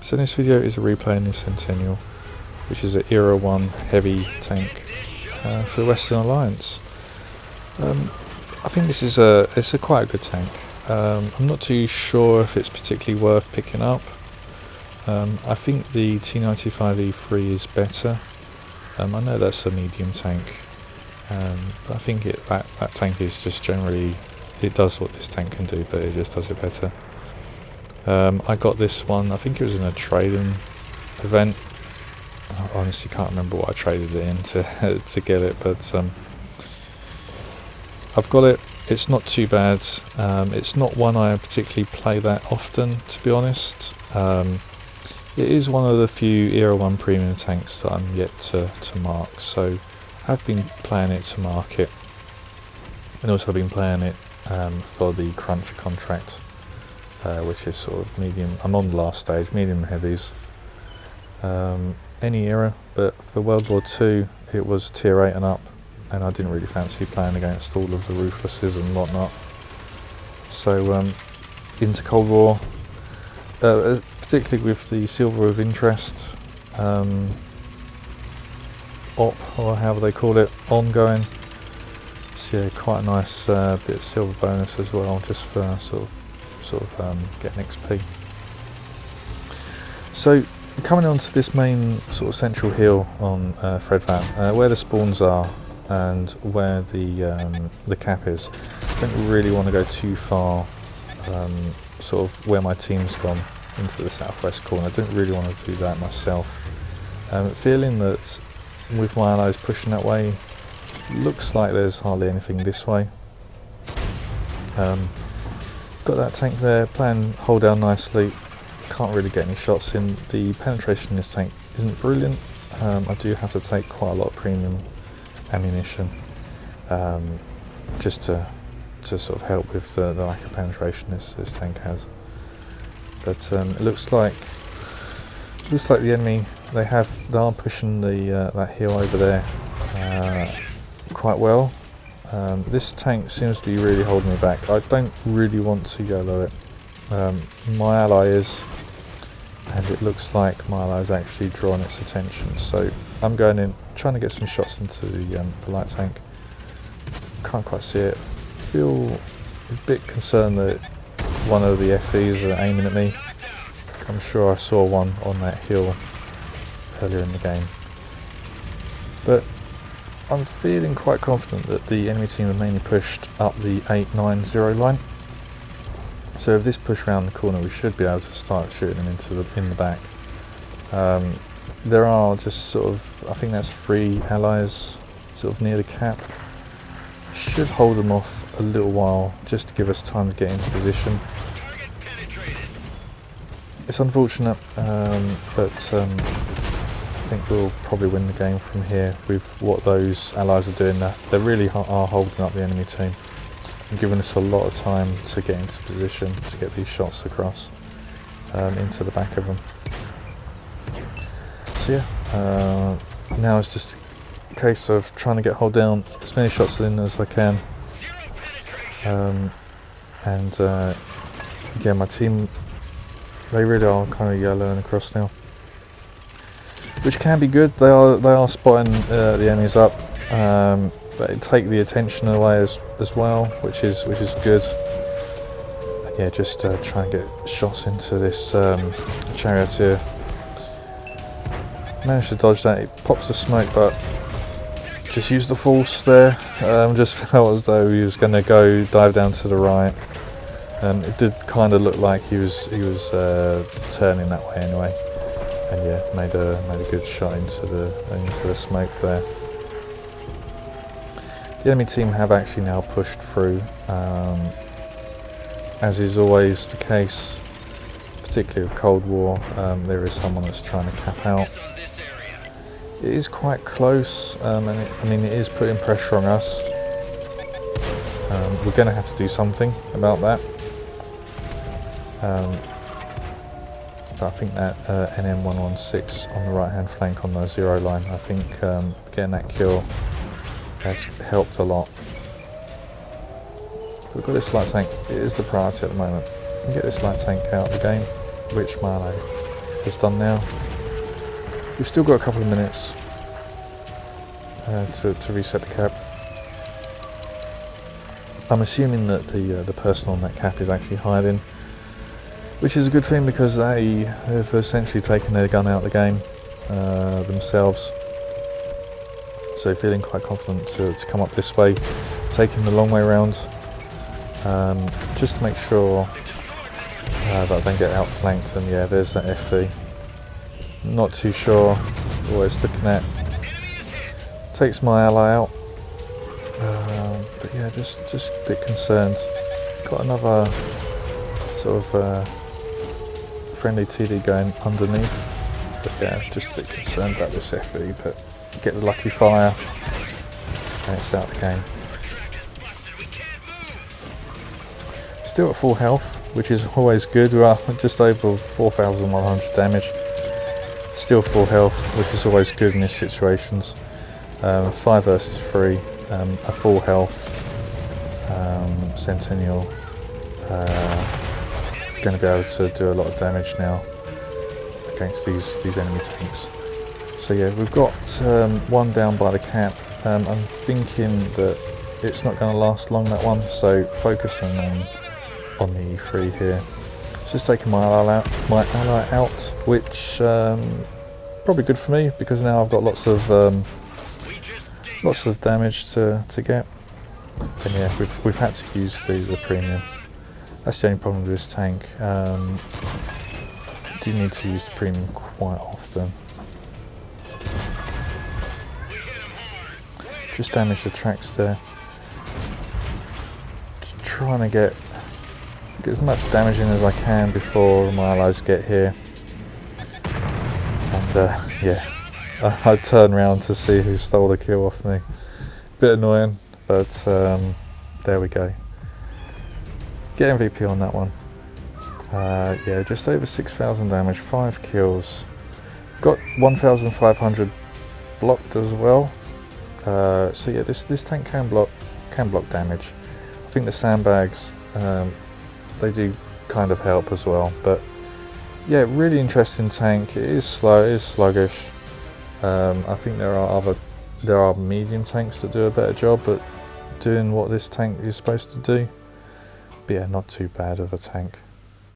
So this video is a replay in the Centennial, which is an Era 1 heavy tank for the Western Alliance. I think this is it's a quite a good tank. I'm not too sure if it's particularly worth picking up. I think the T95E3 is better. I know that's a medium tank, but I think that tank is just generally, it does what this tank can do, but it just does it better. I got this one, I think it was in a trading event. I honestly can't remember what I traded it in to get it, but I've got it. It's not too bad. It's not one I particularly play that often, to be honest. It is one of the few Era 1 premium tanks that I'm yet to mark, so I've been playing it to mark it, and also been playing it for the Cruncher contract, which is sort of medium. I'm on the last stage, medium heavies. Any era, but for World War II it was tier 8 and up, and I didn't really fancy playing against all of the ruthlesses and whatnot. So into Cold War, particularly with the Silver of Interest op, or however they call it, ongoing. So yeah, quite a nice bit of silver bonus as well, just for sort of getting XP. So coming on to this main sort of central hill on Fredvan, where the spawns are and where the cap is, I don't really want to go too far sort of where my team's gone into the southwest corner. I don't really want to do that myself. Feeling that with my allies pushing that way, looks like there's hardly anything this way. Got that tank there, playing hold down nicely. Can't really get any shots in. The penetration in this tank isn't brilliant. I do have to take quite a lot of premium ammunition just to sort of help with the lack of penetration this tank has. But it looks like the enemy, they are pushing that hill over there quite well. This tank seems to be really holding me back. I don't really want to YOLO it. My ally is, and it looks like my ally is actually drawing its attention. So I'm going in, trying to get some shots into the light tank. Can't quite see it. Feel a bit concerned that one of the FEs are aiming at me. I'm sure I saw one on that hill earlier in the game. But I'm feeling quite confident that the enemy team have mainly pushed up the 890 line. So if this push round the corner, we should be able to start shooting them in the back. There are just sort of, I think that's 3 allies sort of near the cap. Should hold them off a little while just to give us time to get into position. It's unfortunate, but I think we'll probably win the game from here with what those allies are doing. They really are holding up the enemy team and giving us a lot of time to get into position to get these shots across into the back of them. So yeah, now it's just a case of trying to hold down as many shots in as I can, and yeah, my team, they really are kind of YOLOing across now, which can be good. They are spotting the enemies up, but it take the attention away as well, which is good. And yeah, just try and get shots into this charioteer. Managed to dodge that. It pops the smoke, but just used the force there. Just felt as though he was going to go dive down to the right. It did kind of look like he was turning that way anyway, and yeah, made a good shot into the smoke there. The enemy team have actually now pushed through, as is always the case, particularly with Cold War. There is someone that's trying to cap out. It is quite close, and it is putting pressure on us. We're going to have to do something about that. But I think that NM116 on the right hand flank on the 0 line, I think getting that kill has helped a lot. We've got this light tank. It is the priority at the moment. We can get this light tank out of the game, which my ally is done now. We've still got a couple of minutes to reset the cap. I'm assuming that the person on that cap is actually hiding, which is a good thing because they have essentially taken their gun out of the game themselves. So feeling quite confident to come up this way, taking the long way around, just to make sure that I don't get outflanked. And yeah, there's that FV. Not too sure what it's looking at. Takes my ally out, but yeah, just a bit concerned. Got another sort of friendly TD going underneath, but yeah, just a bit concerned about this FV. But get the lucky fire, and it's out of the game. Still at full health, which is always good. We're just over 4,100 damage. Still full health, which is always good in these situations. 5 versus 3, a full health Centennial. Going to be able to do a lot of damage now against these enemy tanks. So yeah, we've got one down by the cap. I'm thinking that it's not going to last long, that one. So focusing on the E3 here. Just taking my ally out, which probably good for me because now I've got lots of damage to get. And yeah, we've had to use the premium. That's the only problem with this tank. Do need to use the premium quite often. Just damage the tracks there. Just trying to get as much damage in as I can before my allies get here. And yeah, I turn around to see who stole the kill off me. Bit annoying, but there we go. Get MVP on that one. Yeah, just over 6,000 damage, 5 kills. Got 1,500 blocked as well. So yeah, this tank can block damage. I think the sandbags they do kind of help as well. But yeah, really interesting tank. It is slow, it is sluggish. I think there are medium tanks that do a better job at doing what this tank is supposed to do. But yeah, not too bad of a tank.